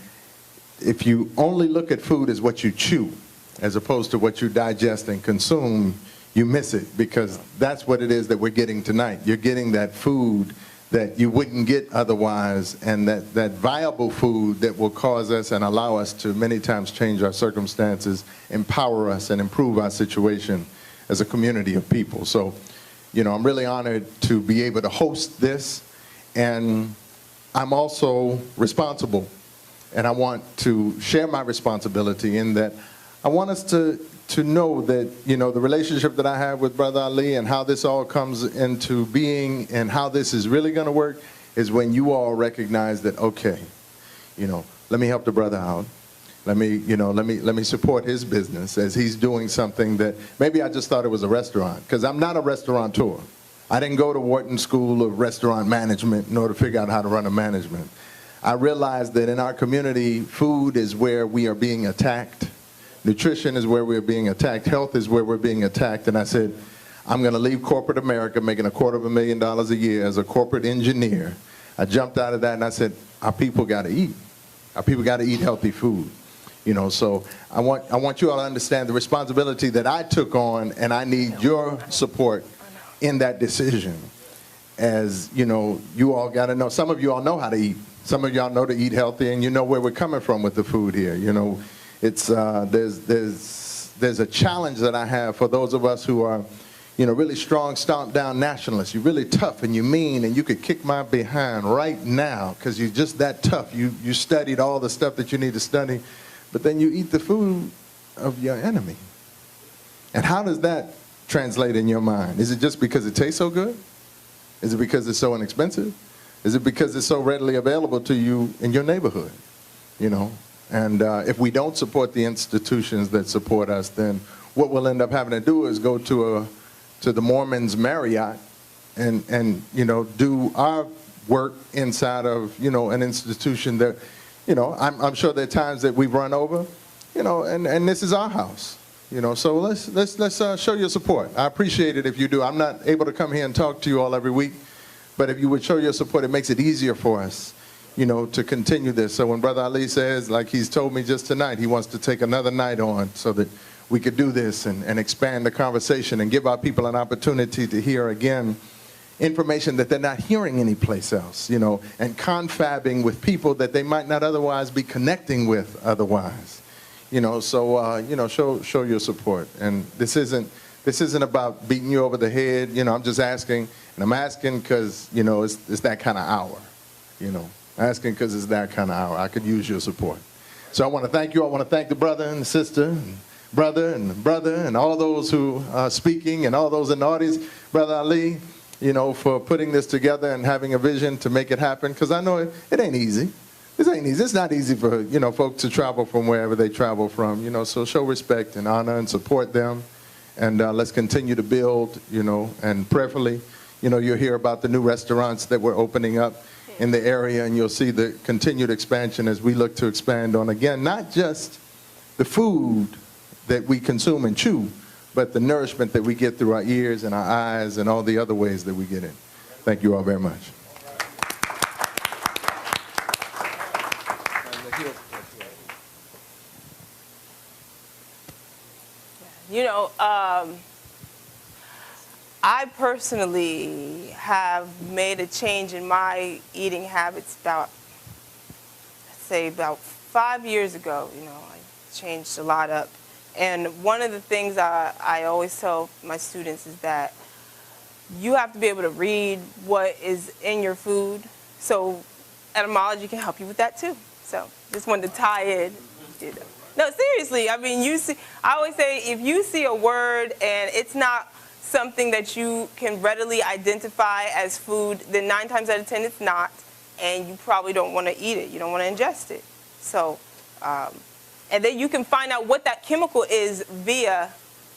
if you only look at food as what you chew, as opposed to what you digest and consume, you miss it, because that's what it is that we're getting tonight. You're getting that food that you wouldn't get otherwise, and that viable food that will cause us and allow us to many times change our circumstances, empower us, and improve our situation as a community of people. So, you know, I'm really honored to be able to host this, and I'm also responsible, and I want to share my responsibility in that I want us to know that, you know, the relationship that I have with Brother Ali and how this all comes into being and how this is really going to work is when you all recognize that, okay, let me help the brother out. Let me support his business as he's doing something that maybe I just thought it was a restaurant, because I'm not a restaurateur. I didn't go to Wharton School of Restaurant Management in order to figure out how to run a management. I realized that in our community, food is where we are being attacked. Nutrition is where we're being attacked. Health is where we're being attacked. And I said, I'm going to leave corporate America making $250,000 a year as a corporate engineer. I jumped out of that and I said, our people got to eat. Our people got to eat healthy food. So I want you all to understand the responsibility that I took on, and I need your support in that decision. As you all got to know, some of you all know how to eat. Some of y'all know to eat healthy, and you know where we're coming from with the food here. It's there's a challenge that I have for those of us who are really strong, stomp down nationalists. You're really tough and you mean, and you could kick my behind right now because you're just that tough. You studied all the stuff that you need to study, but then you eat the food of your enemy. And how does that translate in your mind? Is it just because it tastes so good? Is it because it's so inexpensive? Is it because it's so readily available to you in your neighborhood? And if we don't support the institutions that support us, then what we'll end up having to do is go to the Mormons' Marriott and do our work inside of an institution that I'm sure there are times that we've run over, and this is our house. So let's show your support. I appreciate it if you do. I'm not able to come here and talk to you all every week, but if you would show your support, it makes it easier for us, to continue this. So when Brother Ali says, like he's told me just tonight, he wants to take another night on so that we could do this and expand the conversation and give our people an opportunity to hear again information that they're not hearing anyplace else, and confabbing with people that they might not otherwise be connecting with otherwise. So show your support. And this isn't about beating you over the head. I'm just asking, and I'm asking because it's that kind of hour. Asking because it's that kind of hour. I could use your support. So I want to thank you. I want to thank the brother and the sister, and brother and all those who are speaking and all those in the audience. Brother Ali, for putting this together and having a vision to make it happen. Because I know it ain't easy. This ain't easy. It's not easy for, folks to travel from wherever they travel from, so show respect and honor and support them. And let's continue to build, and prayerfully, you'll hear about the new restaurants that we're opening up in the area, and you'll see the continued expansion as we look to expand on, again, not just the food that we consume and chew, but the nourishment that we get through our ears and our eyes and all the other ways that we get it. Thank you all very much. I personally have made a change in my eating habits about 5 years ago. I changed a lot up. And one of the things I always tell my students is that you have to be able to read what is in your food. So etymology can help you with that too. So just wanted to tie in. No, seriously. I mean, I always say if you see a word and it's not something that you can readily identify as food, then 9 times out of 10 it's not, and you probably don't want to eat it. You don't want to ingest it. So, and then you can find out what that chemical is via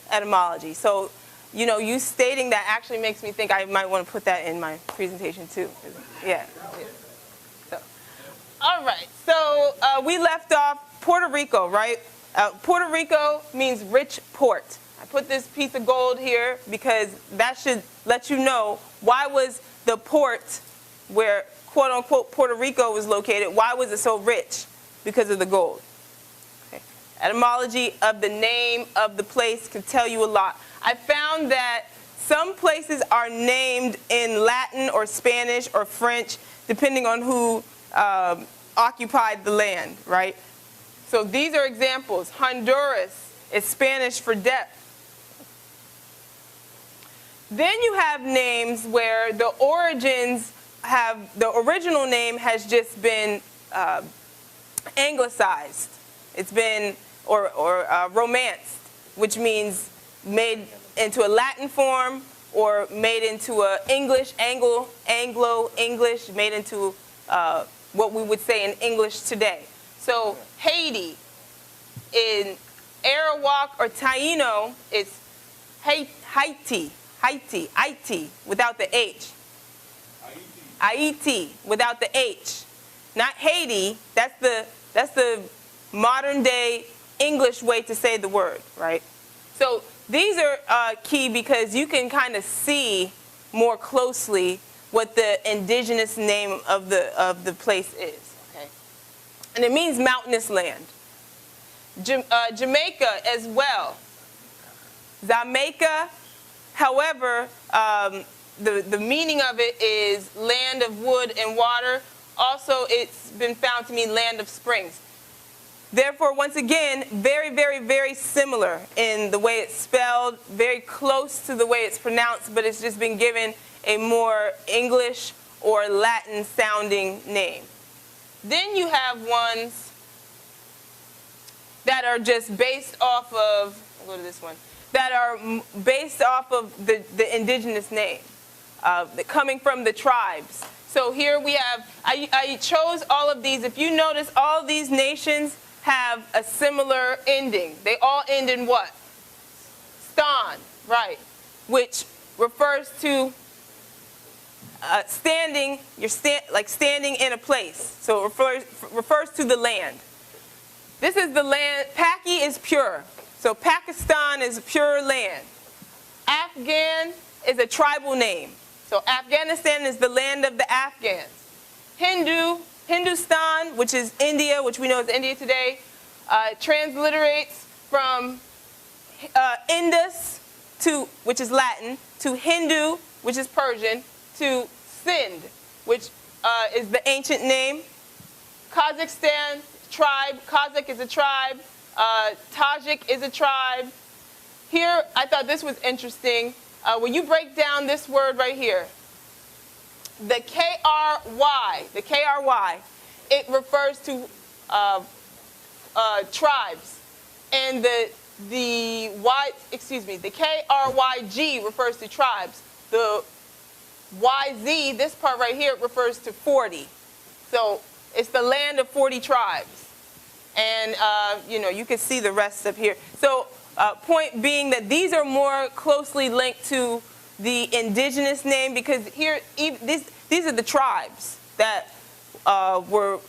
etymology. So, you stating that actually makes me think I might want to put that in my presentation too. Yeah. So, all right. So we left off Puerto Rico, right? Puerto Rico means rich port. I put this piece of gold here because that should let you know why was the port where quote-unquote Puerto Rico was located, why was it so rich? Because of the gold. Okay. Etymology of the name of the place can tell you a lot. I found that some places are named in Latin or Spanish or French, depending on who occupied the land, right? So these are examples. Honduras is Spanish for depth. Then you have names where the origins the original name has just been anglicized. It's been, or romanced, which means made into a Latin form or made into a English, Anglo-English, made into what we would say in English today. So Haiti, in Arawak or Taino, it's Haiti, without the H. Haiti, without the H. Not Haiti, that's the modern day English way to say the word, right? So these are key because you can kind of see more closely what the indigenous name of the place is, okay? And it means mountainous land. Jamaica as well. Jamaica, however, the meaning of it is land of wood and water. Also, it's been found to mean land of springs. Therefore, once again, very, very, very similar in the way it's spelled, very close to the way it's pronounced, but it's just been given a more English or Latin sounding name. Then you have ones that are just based off of, I'll go to this one, that are based off of the indigenous name, coming from the tribes. So here we have, I chose all of these. If you notice, all of these nations have a similar ending. They all end in what? Stan, right, which refers to standing, like standing in a place. So it refers to the land. This is the land, Paki is pure. So Pakistan is pure land. Afghan is a tribal name. So Afghanistan is the land of the Afghans. Hindustan, which is India, which we know is India today, transliterates from Indus, which is Latin, to Hindu, which is Persian, to Sind, which is the ancient name. Kazakhstan, tribe. Kazakh is a tribe. Tajik is a tribe. Here, I thought this was interesting. When you break down this word right here, the K-R-Y, it refers to tribes. And the K-R-Y-G refers to tribes. The Y-Z, this part right here, refers to 40. So it's the land of 40 tribes. And, you can see the rest up here. So point being that these are more closely linked to the indigenous name because here, these are the tribes that were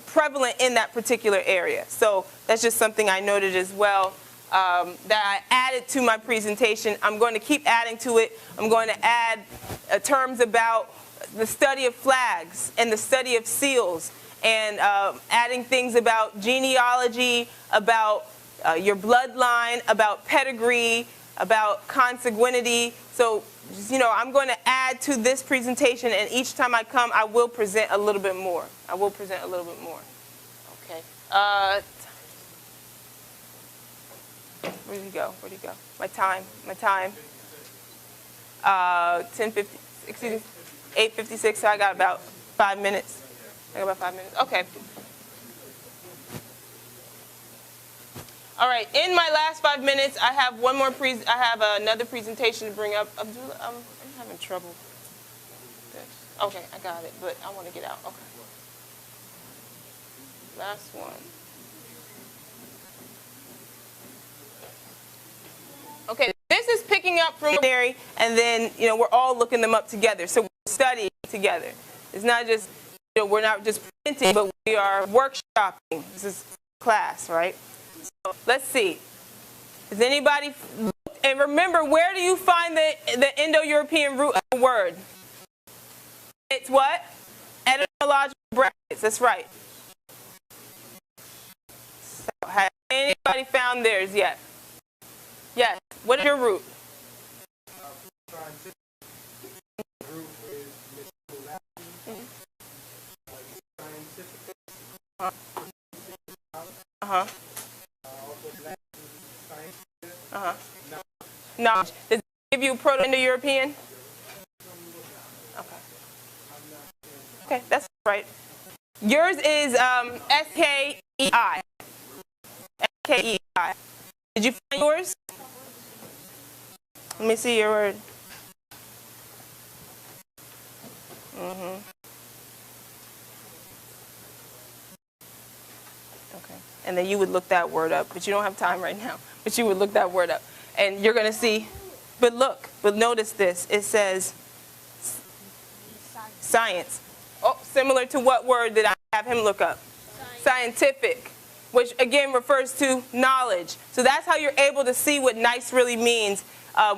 prevalent in that particular area. So that's just something I noted as well that I added to my presentation. I'm going to keep adding to it. I'm going to add terms about the study of flags and the study of seals and adding things about genealogy, about your bloodline, about pedigree, about consanguinity. So, I'm going to add to this presentation, and each time I come, I will present a little bit more. Okay. Where did he go? My time. 8:56, so I got about 5 minutes. Okay. All right, in my last 5 minutes, I have another presentation to bring up. Abdullah, I'm having trouble. Okay, I got it, but I want to get out. Okay. Last one. Okay, this is picking up from dictionary, and then we're all looking them up together. So we're studying together. It's not just we're not just printing, but we are workshopping. This is class, right? So let's see. Does anybody, and remember, where do you find the Indo-European root of the word? It's what? Etymological brackets. That's right. So has anybody found theirs yet? Yes. What is your root? Knowledge. Does it give you Proto-Indo-European? Okay. Okay, that's right. Yours is S-K-E-I. S-K-E-I. Did you find yours? Let me see your word. Okay. And then you would look that word up, but you don't have time right now. But you would look that word up. And you're going to see, but notice this. It says science. Oh, similar to what word did I have him look up? Scientific, which again refers to knowledge. So that's how you're able to see what nice really means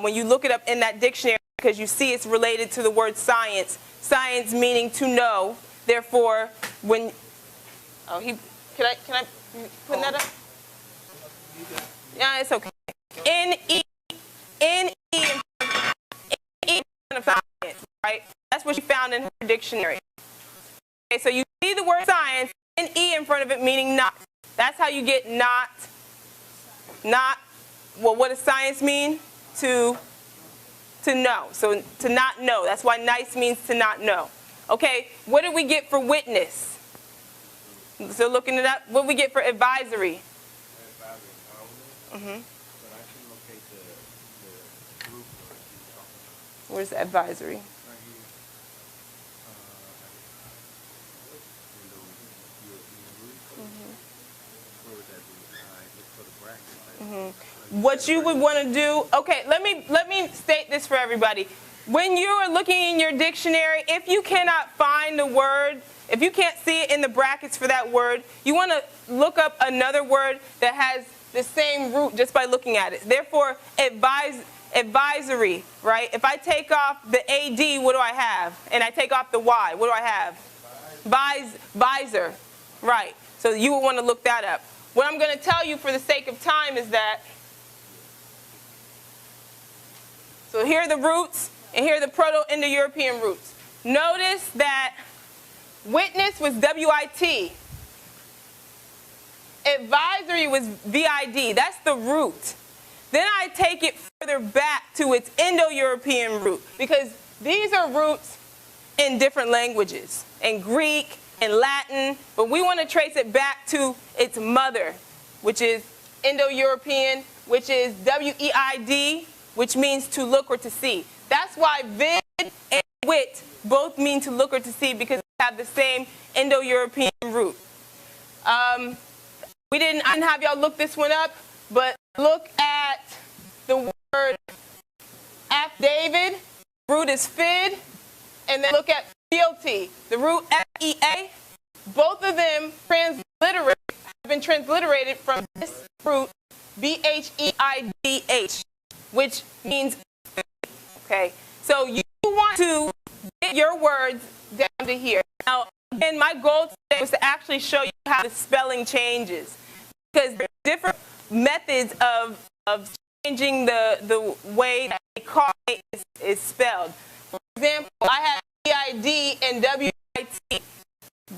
when you look it up in that dictionary, because you see it's related to the word science. Science meaning to know. Therefore, when can I put that up? Yeah, it's okay. N-E in front of science, right? That's what you found in her dictionary. Okay, so you see the word science, N-E in front of it, meaning not. That's how you get not. Well, what does science mean? To know. So to not know. That's why nice means to not know. Okay, what did we get for witness? So looking it up, what did we get for advisory? Mm-hmm. Where's the advisory? Mm-hmm. What you would want to do, okay, let me state this for everybody. When you are looking in your dictionary, if you cannot find the word, if you can't see it in the brackets for that word, you want to look up another word that has the same root just by looking at it. Therefore, advisory, right? If I take off the AD, what do I have? And I take off the Y, what do I have? Visor, right. So you would want to look that up. What I'm going to tell you for the sake of time is that, so here are the roots, and here are the Proto-Indo-European roots. Notice that witness was W-I-T. Advisory was V-I-D. That's the root. Then I take it further back to its Indo-European root, because these are roots in different languages, in Greek, in Latin, but we want to trace it back to its mother, which is Indo-European, which is W-E-I-D, which means to look or to see. That's why vid and wit both mean to look or to see, because they have the same Indo-European root. I didn't have y'all look this one up, but look at the word affidavit. Root is fid, and then look at fealty. The root F-E-A. Both of them have been transliterated from this root B-H-E-I-D-H, which means, okay. So you want to get your words down to here. Now, again, my goal today was to actually show you how the spelling changes, because there are different methods of changing the way that a car is spelled. For example, I have E-I-D and W-I-T.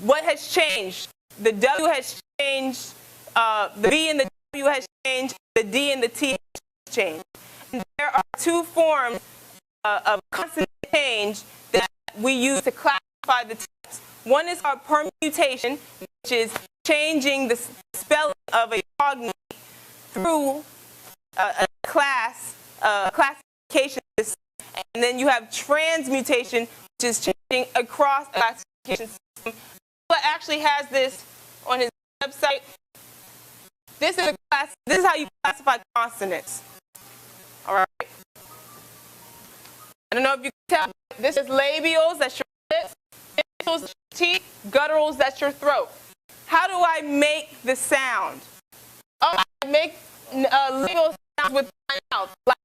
What has changed? The W has changed, the B and the W has changed, the D and the T has changed. And there are two forms of consonant change that we use to classify the types. One is called permutation, which is changing the spelling of a cognate through a classification system. And then you have transmutation, which is changing across a classification system. Abdullah actually has this on his website. This is how you classify consonants. All right. I don't know if you can tell. This is labials, that's your lips. Nasals, that's your teeth. Gutturals, that's your throat. How do I make the sound? Oh, I make labial sounds with my mouth, like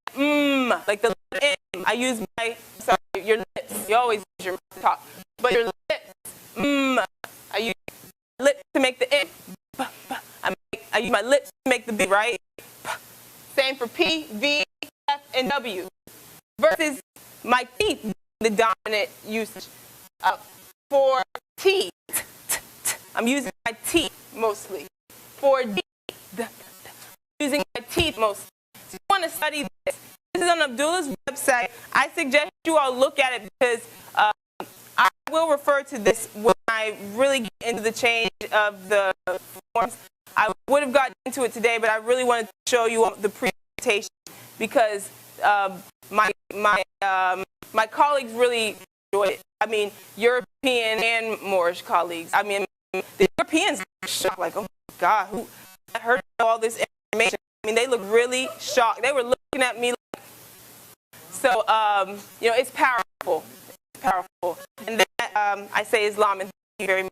like the M. I use your lips. You always use your mouth to talk, but your lips, I use lips to make the M. I use my lips to make the B, right? Same for P, V, F, and W. Versus my teeth, the dominant usage. For T, I'm using my teeth mostly. For D, using my teeth mostly. So you want to study this. This is on Abdullah's website. I suggest you all look at it, because I will refer to this when I really get into the change of the forms. I would have gotten into it today, but I really wanted to show you the presentation, because my colleagues really enjoyed it. I mean, European and Moorish colleagues. I mean, the Europeans are shocked, like, oh God, who I heard all this information. I mean, they look really shocked. They were looking at me like, so, you know, it's powerful. It's powerful. And then I say Islam, and thank you very much.